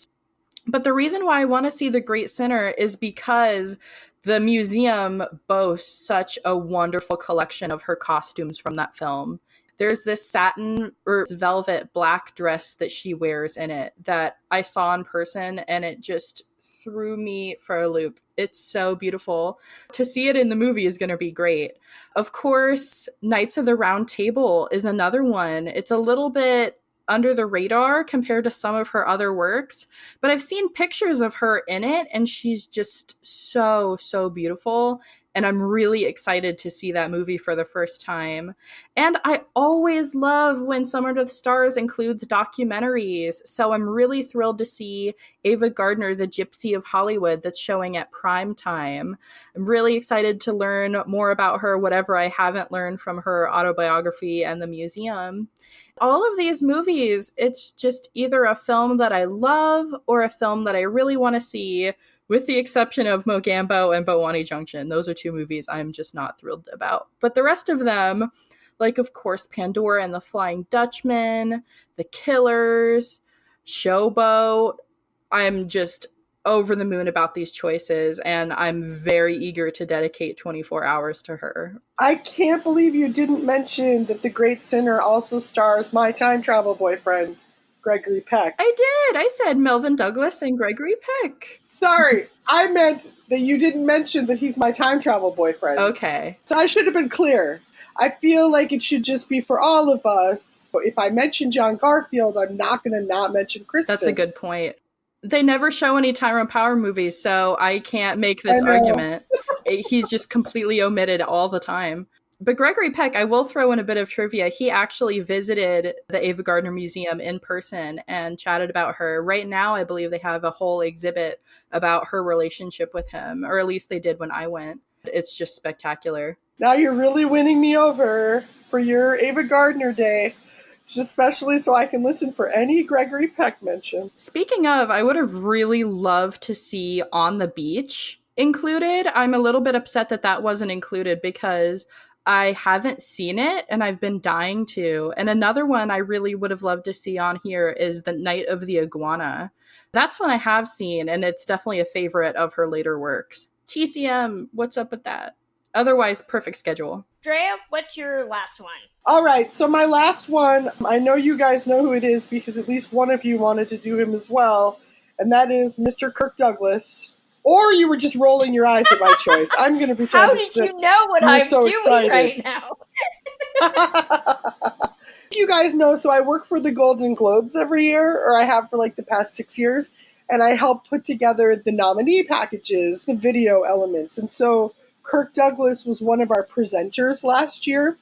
But the reason why I want to see The Great Sinner is because the museum boasts such a wonderful collection of her costumes from that film. There's this satin or velvet black dress that she wears in it that I saw in person, and it just threw me for a loop. It's so beautiful. To see it in the movie is going to be great. Of course, Knights of the Round Table is another one. It's a little bit under the radar compared to some of her other works, but I've seen pictures of her in it, and she's just so, so beautiful. And I'm really excited to see that movie for the first time. And I always love when Summer to the Stars includes documentaries. So I'm really thrilled to see Ava Gardner, the Gypsy of Hollywood, that's showing at prime time. I'm really excited to learn more about her, whatever I haven't learned from her autobiography and the museum. All of these movies, it's just either a film that I love or a film that I really want to see, with the exception of Mogambo and Bowani Junction. Those are two movies I'm just not thrilled about. But the rest of them, Like, of course, Pandora and the Flying Dutchman, The Killers, Showboat. I'm just over the moon about these choices, and I'm very eager to dedicate 24 hours to her. I can't believe you didn't mention that The Great Sinner also stars my time travel boyfriend, Gregory Peck. I did. I said Melvin Douglas and Gregory Peck. Sorry, I meant that you didn't mention that he's my time travel boyfriend. Okay. So I should have been clear. I feel like it should just be for all of us. But if I mention John Garfield, I'm not going to not mention Kristen. That's a good point. They never show any Tyrone Power movies, so I can't make this argument. He's just completely omitted all the time. But Gregory Peck, I will throw in a bit of trivia. He actually visited the Ava Gardner Museum in person and chatted about her. Right now, I believe they have a whole exhibit about her relationship with him, or at least they did when I went. It's just spectacular. Now you're really winning me over for your Ava Gardner Day, especially so I can listen for any Gregory Peck mention. Speaking of, I would have really loved to see On the Beach included. I'm a little bit upset that that wasn't included because I haven't seen it and I've been dying to. And another one I really would have loved to see on here is The Night of the Iguana. That's one I have seen, and it's definitely a favorite of her later works. TCM, what's up with that? Otherwise, perfect schedule. Drea, what's your last one? All right, so my last one, I know you guys know who it is because at least one of you wanted to do him as well, and that is Mr. Kirk Douglas. Or you were just rolling your eyes at my choice. I'm going to pretend. How did you know what I'm so doing excited right now? You guys know, so I work for the Golden Globes every year, or I have for like the past 6 years, and I help put together the nominee packages, the video elements. And so Kirk Douglas was one of our presenters last year,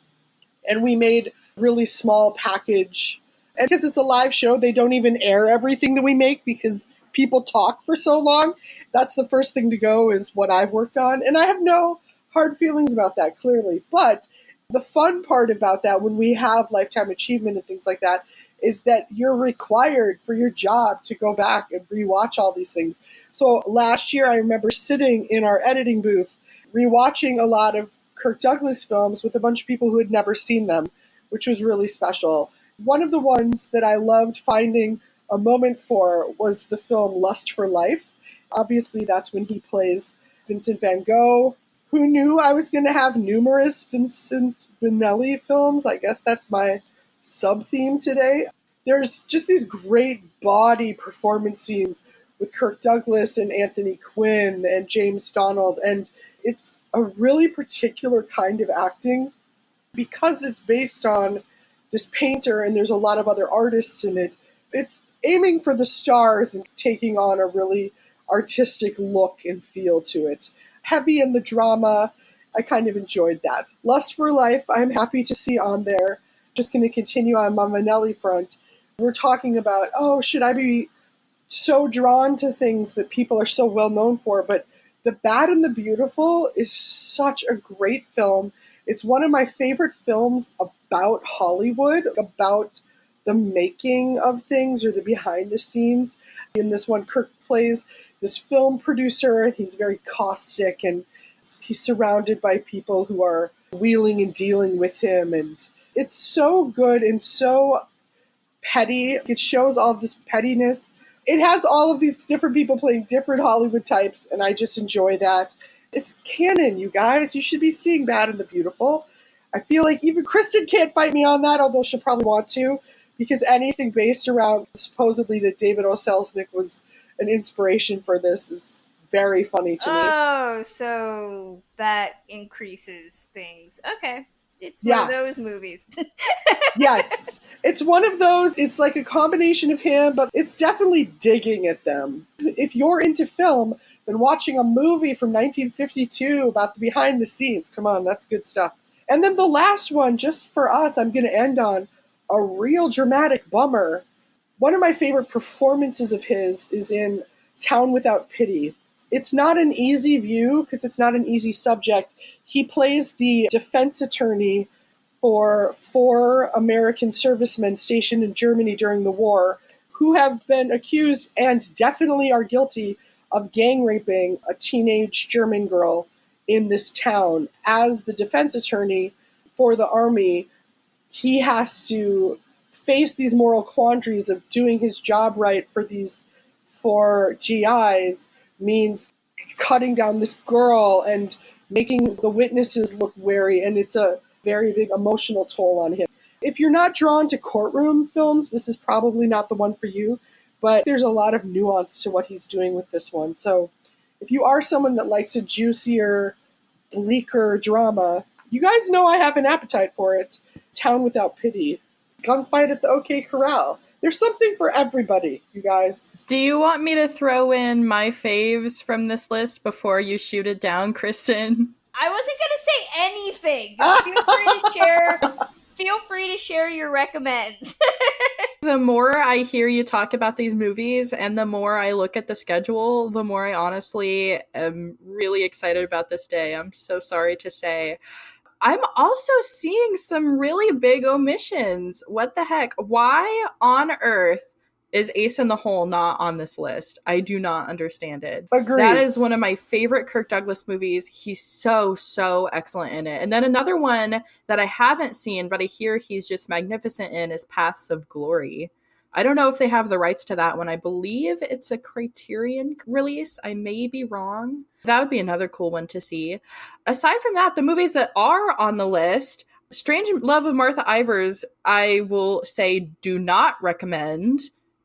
and we made a really small package. And because it's a live show, they don't even air everything that we make because people talk for so long. That's the first thing to go is what I've worked on. And I have no hard feelings about that, clearly. But the fun part about that when we have lifetime achievement and things like that is that you're required for your job to go back and rewatch all these things. So last year, I remember sitting in our editing booth, rewatching a lot of Kirk Douglas films with a bunch of people who had never seen them, which was really special. One of the ones that I loved finding a moment for was the film Lust for Life. Obviously, that's when he plays Vincent van Gogh. Who knew I was going to have numerous Vincent Minnelli films? I guess that's my sub-theme today. There's just these great body performance scenes with Kirk Douglas and Anthony Quinn and James Donald, and it's a really particular kind of acting because it's based on this painter and there's a lot of other artists in it. It's aiming for the stars and taking on a really artistic look and feel to it. Heavy in the drama, I kind of enjoyed that. Lust for Life, I'm happy to see on there. Just going to continue on my Minnelli front. We're talking about, should I be so drawn to things that people are so well known for? But The Bad and the Beautiful is such a great film. It's one of my favorite films about Hollywood, about the making of things or the behind the scenes. In this one, Kirk plays this film producer, and he's very caustic, and he's surrounded by people who are wheeling and dealing with him. And it's so good and so petty. It shows all this pettiness. It has all of these different people playing different Hollywood types, and I just enjoy that. It's canon, you guys. You should be seeing Bad and the Beautiful. I feel like even Kristen can't fight me on that, although she'll probably want to, because anything based around supposedly that David O. Selznick was an inspiration for this is very funny to me. Oh, so that increases things. Okay. It's one of those movies. Yes. It's one of those, it's like a combination of him, but it's definitely digging at them. If you're into film, then watching a movie from 1952 about the behind the scenes, come on, that's good stuff. And then the last one, just for us, I'm going to end on a real dramatic bummer. One of my favorite performances of his is in Town Without Pity. It's not an easy view because it's not an easy subject. He plays the defense attorney for 4 American servicemen stationed in Germany during the war who have been accused and definitely are guilty of gang raping a teenage German girl in this town. As the defense attorney for the army, he has to face these moral quandaries of doing his job right for these 4 GIs means cutting down this girl and making the witnesses look wary, and it's a very big emotional toll on him. If you're not drawn to courtroom films, this is probably not the one for you, but there's a lot of nuance to what he's doing with this one. So if you are someone that likes a juicier, bleaker drama, you guys know I have an appetite for it. Town Without Pity. Gunfight at the OK Corral. There's something for everybody, you guys. Do you want me to throw in my faves from this list before you shoot it down, Kristen? I wasn't going to say anything. Feel free to share your recommends. The more I hear you talk about these movies and the more I look at the schedule, the more I honestly am really excited about this day. I'm so sorry to say. I'm also seeing some really big omissions. What the heck? Why on earth is Ace in the Hole not on this list? I do not understand it. Agreed. That is one of my favorite Kirk Douglas movies. He's so excellent in it. And then another one that I haven't seen, but I hear he's just magnificent in, is Paths of Glory. I don't know if they have the rights to that one. I believe it's a Criterion release. I may be wrong. That would be another cool one to see. Aside from that, the movies that are on the list, Strange Love of Martha Ivers, I will say do not recommend.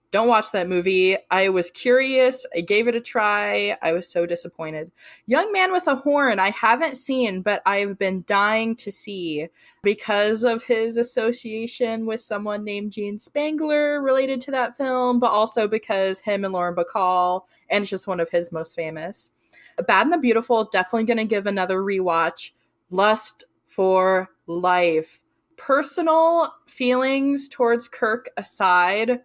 Don't watch that movie. I was curious. I gave it a try. I was so disappointed. Young Man with a Horn, I haven't seen, but I've been dying to see because of his association with someone named Gene Spangler related to that film, but also because him and Lauren Bacall, and it's just one of his most famous. Bad and the Beautiful, definitely going to give another rewatch. Lust for Life. Personal feelings towards Kirk aside,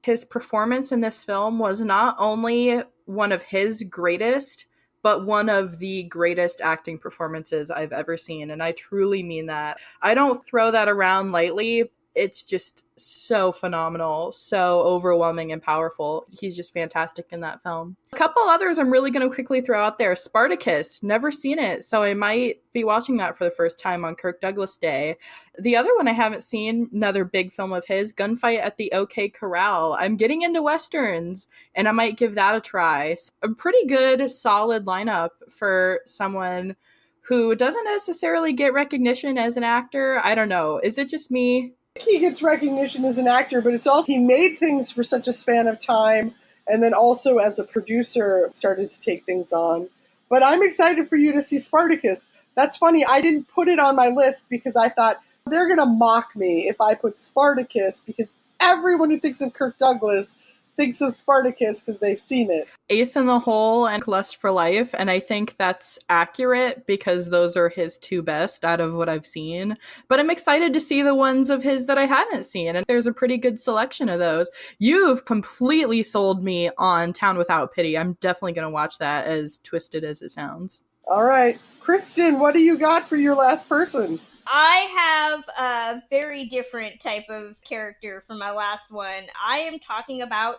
his performance in this film was not only one of his greatest, but one of the greatest acting performances I've ever seen. And I truly mean that. I don't throw that around lightly. It's just so phenomenal, so overwhelming and powerful. He's just fantastic in that film. A couple others I'm really going to quickly throw out there. Spartacus, never seen it, so I might be watching that for the first time on Kirk Douglas Day. The other one I haven't seen, another big film of his, Gunfight at the OK Corral. I'm getting into Westerns, and I might give that a try. So a pretty good, solid lineup for someone who doesn't necessarily get recognition as an actor. I don't know. Is it just me? He gets recognition as an actor, but it's also he made things for such a span of time, and then also as a producer started to take things on. But I'm excited for you to see Spartacus. That's funny. I didn't put it on my list because I thought they're going to mock me if I put Spartacus, because everyone who thinks of Kirk Douglas thinks of Spartacus because they've seen it. Ace in the Hole and Lust for Life, and I think that's accurate because those are his two best out of what I've seen. But I'm excited to see the ones of his that I haven't seen, and there's a pretty good selection of those. You've completely sold me on Town Without Pity. I'm definitely going to watch that, as twisted as it sounds. All right. Kristen, what do you got for your last person? I have a very different type of character for my last one. I am talking about,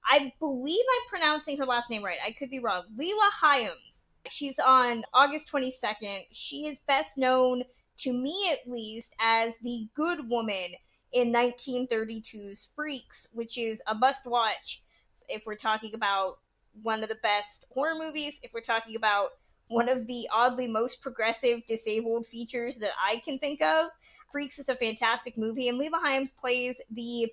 I believe I'm pronouncing her last name right. I could be wrong. Leela Hyams. She's on August 22nd. She is best known, to me at least, as the good woman in 1932's Freaks, which is a must-watch if we're talking about one of the best horror movies, if we're talking about one of the oddly most progressive disabled features that I can think of. Freaks is a fantastic movie, and Leela Hyams plays the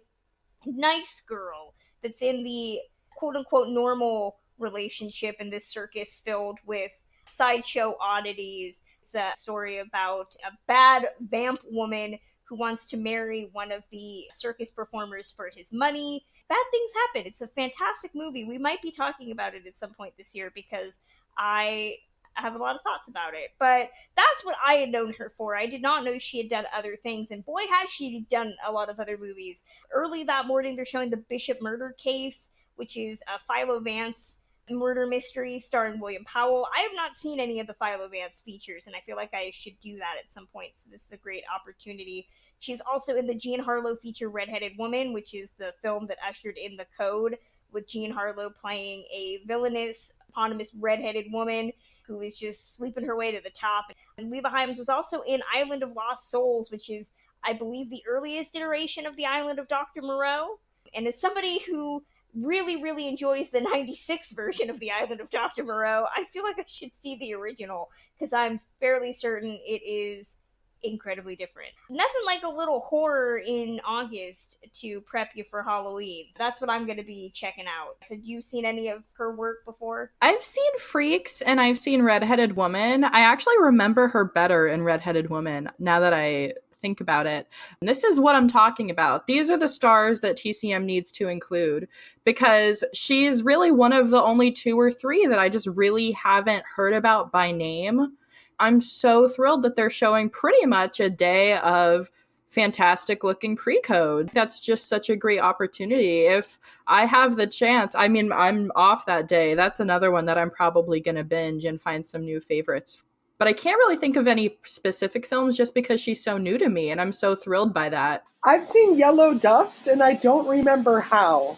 nice girl that's in the quote-unquote normal relationship in this circus filled with sideshow oddities. It's a story about a bad vamp woman who wants to marry one of the circus performers for his money. Bad things happen. It's a fantastic movie. We might be talking about it at some point this year because I have a lot of thoughts about it, but that's what I had known her for. I did not know she had done other things, and boy has she done a lot of other movies. Early that morning, they're showing The Bishop Murder Case, which is a Philo Vance murder mystery starring William Powell. I have not seen any of the Philo Vance features, and I feel like I should do that at some point, so this is a great opportunity. She's also in the Jean Harlow feature Redheaded Woman, which is the film that ushered in the code, with Jean Harlow playing a villainous, eponymous redheaded woman who is just sleeping her way to the top. And Leela Hyams was also in Island of Lost Souls, which is I believe, the earliest iteration of the Island of Dr. Moreau. And as somebody who really, really enjoys the 96 version of the Island of Dr. Moreau, I feel like I should see the original, because I'm fairly certain it is incredibly different. Nothing like a little horror in August to prep you for Halloween. That's what I'm going to be checking out. Have you seen any of her work before? I've seen Freaks and I've seen Redheaded Woman. I actually remember her better in Redheaded Woman now that I think about it. And this is what I'm talking about. These are the stars that TCM needs to include, because she's really one of the only 2 or 3 that I just really haven't heard about by name. I'm so thrilled that they're showing pretty much a day of fantastic looking pre-code. That's just such a great opportunity. If I have the chance, I mean, I'm off that day. That's another one that I'm probably going to binge and find some new favorites. But I can't really think of any specific films just because she's so new to me, and I'm so thrilled by that. I've seen Yellow Dust, and I don't remember how.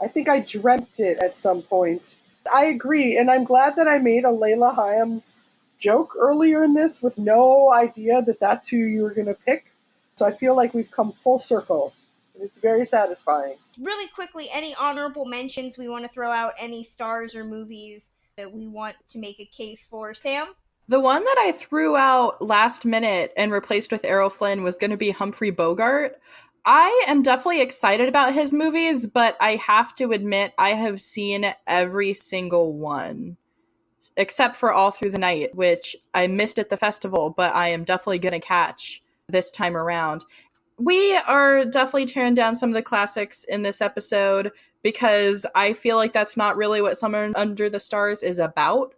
I think I dreamt it at some point. I agree, and I'm glad that I made a Layla Hyams joke earlier in this with no idea that that's who you were going to pick. So I feel like we've come full circle. It's very satisfying. Really quickly, any honorable mentions we want to throw out? Any stars or movies that we want to make a case for? Sam? The one that I threw out last minute and replaced with Errol Flynn was going to be Humphrey Bogart. I am definitely excited about his movies, but I have to admit I have seen every single one, except for All Through the Night, which I missed at the festival, but I am definitely going to catch this time around. We are definitely tearing down some of the classics in this episode because I feel like that's not really what Summer Under the Stars is about.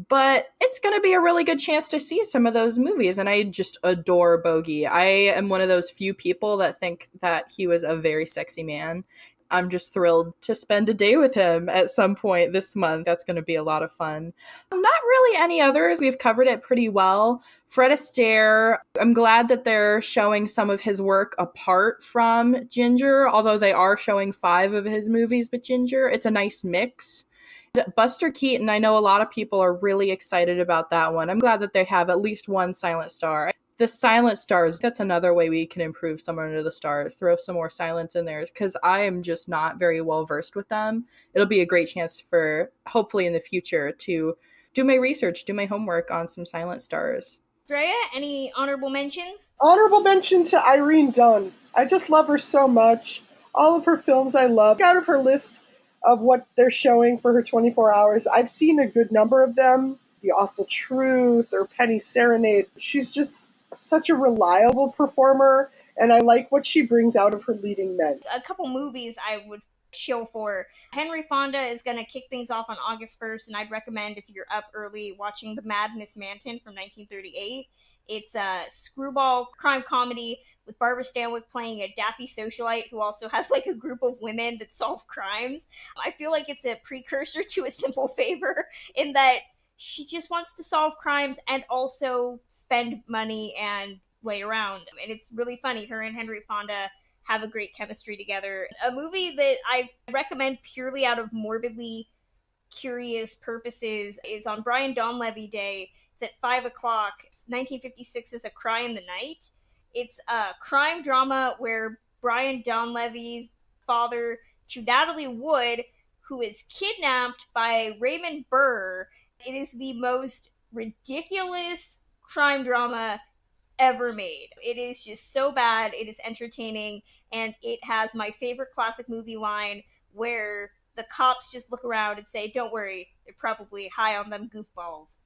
But it's going to be a really good chance to see some of those movies, and I just adore Bogey. I am one of those few people that think that he was a very sexy man. I'm just thrilled to spend a day with him at some point this month. That's going to be a lot of fun. Not really any others. We've covered it pretty well. Fred Astaire, I'm glad that they're showing some of his work apart from Ginger, although they are showing 5 of his movies with Ginger. It's a nice mix. Buster Keaton, I know a lot of people are really excited about that one. I'm glad that they have at least one silent star. The silent stars, that's another way we can improve Somewhere Under the Stars. Throw some more silence in there, because I am just not very well versed with them. It'll be a great chance for, hopefully in the future, to do my research, do my homework on some silent stars. Drea, any honorable mentions? Honorable mention to Irene Dunn. I just love her so much. All of her films I love. Out of her list of what they're showing for her 24 hours, I've seen a good number of them. The Awful Truth or Penny Serenade. She's just such a reliable performer, and I like what she brings out of her leading men. A couple movies I would shill for. Henry Fonda is going to kick things off on August 1st, and I'd recommend, if you're up early, watching The Madness Manton from 1938. It's a screwball crime comedy with Barbara Stanwyck playing a daffy socialite who also has like a group of women that solve crimes. I feel like it's a precursor to A Simple Favor in that she just wants to solve crimes and also spend money and lay around. And it's really funny. Her and Henry Fonda have a great chemistry together. A movie that I recommend purely out of morbidly curious purposes is on Brian Donlevy Day. It's at 5 o'clock. 1956 is A Cry in the Night. It's a crime drama where Brian Donlevy's father to Natalie Wood, who is kidnapped by Raymond Burr. It is the most ridiculous crime drama ever made. It is just so bad. It is entertaining, and it has my favorite classic movie line where the cops just look around and say, "Don't worry, they're probably high on them goofballs."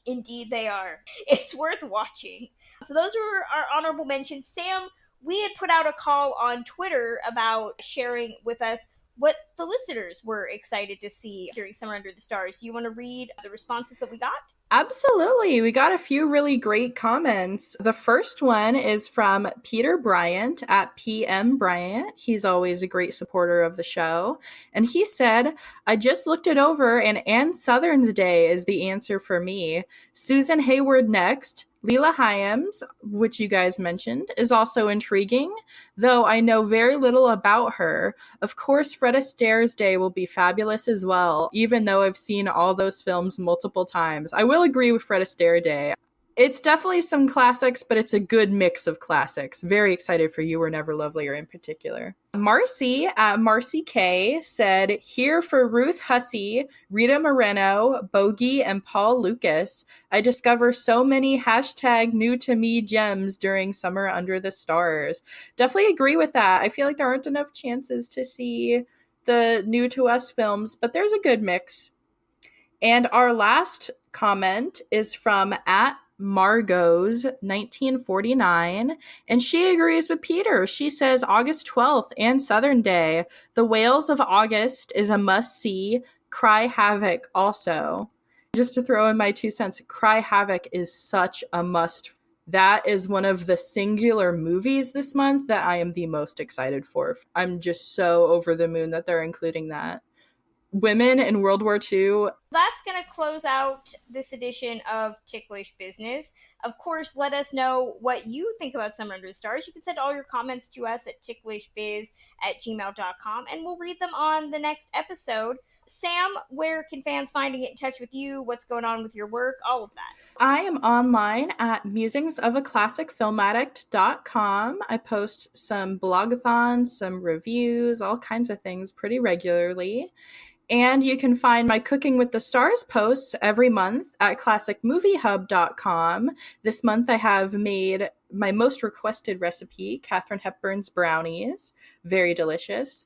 Indeed they are. It's worth watching. So those were our honorable mentions. Sam, we had put out a call on Twitter about sharing with us what the listeners were excited to see during Summer Under the Stars. Do you want to read the responses that we got? Absolutely. We got a few really great comments. The first one is from Peter Bryant at PM Bryant. He's always a great supporter of the show. And he said, "I just looked it over and Anne Southern's Day is the answer for me. Susan Hayward next. Leela Hyams, which you guys mentioned, is also intriguing, though I know very little about her. Of course, Fred Astaire's Day will be fabulous as well, even though I've seen all those films multiple times. I will agree with Fred Astaire Day. It's definitely some classics, but it's a good mix of classics. Very excited for You Were Never Lovelier in particular. Marcy at Marcy K said, here for Ruth Hussey, Rita Moreno, Bogey, and Paul Lucas. I discover so many hashtag new to me gems during Summer Under the Stars. Definitely agree with that. I feel like there aren't enough chances to see the new to us films, but there's a good mix. And our last comment is from at Margot's 1949, and she agrees with Peter. She says August 12th and Southern Day. The Whales of August is a must-see. Cry Havoc also. Just to throw in my 2 cents, Cry Havoc is such a must. That is one of the singular movies this month that I am the most excited for. I'm just so over the moon that they're including that. Women in World War II. That's going to close out this edition of Ticklish Business. Of course, let us know what you think about Summer Under the Stars. You can send all your comments to us at ticklishbiz@gmail.com, and we'll read them on the next episode. Sam, where can fans find and get in touch with you? What's going on with your work? All of that. I am online at musingsofaClassicFilmaddict.com. I post some blogathons, some reviews, all kinds of things pretty regularly. And you can find my Cooking with the Stars posts every month at classicmoviehub.com. This month I have made my most requested recipe, Katharine Hepburn's brownies. Very delicious.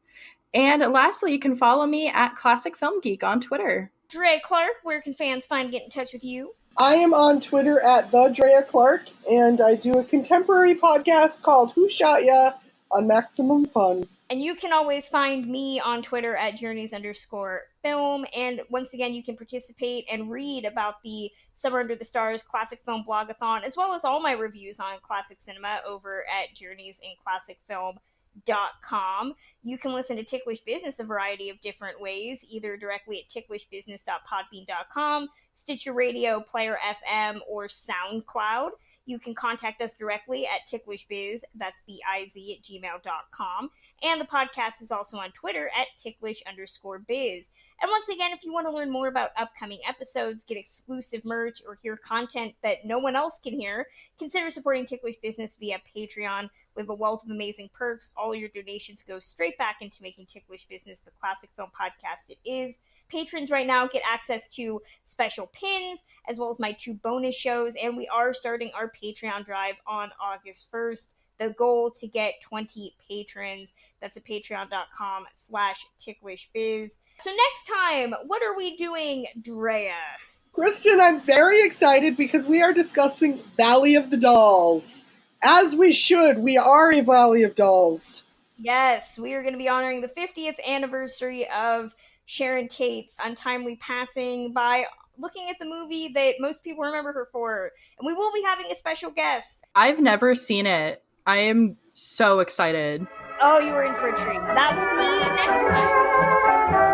And lastly, you can follow me at Classic Film Geek on Twitter. Drea Clark, where can fans find and get in touch with you? I am on Twitter at the Drea Clark, and I do a contemporary podcast called Who Shot Ya on Maximum Fun. And you can always find me on Twitter at journeys_film. And once again, you can participate and read about the Summer Under the Stars Classic Film Blogathon, as well as all my reviews on classic cinema over at journeysinclassicfilm.com. You can listen to Ticklish Business a variety of different ways, either directly at ticklishbusiness.podbean.com, Stitcher Radio, Player FM, or SoundCloud. You can contact us directly at ticklishbiz, that's B-I-Z, at gmail.com. And the podcast is also on Twitter at ticklish_biz. And once again, if you want to learn more about upcoming episodes, get exclusive merch, or hear content that no one else can hear, consider supporting Ticklish Business via Patreon. We have a wealth of amazing perks. All your donations go straight back into making Ticklish Business the classic film podcast it is. Patrons right now get access to special pins, as well as my 2 bonus shows, and we are starting our Patreon drive on August 1st. The goal to get 20 patrons. That's at patreon.com/ticklishbiz. So next time, what are we doing, Drea? Kristen, I'm very excited because we are discussing Valley of the Dolls. As we should, we are a Valley of Dolls. Yes, we are going to be honoring the 50th anniversary of Sharon Tate's untimely passing by looking at the movie that most people remember her for. And we will be having a special guest. I've never seen it. I am so excited. Oh, you were in for a treat. That will be next time.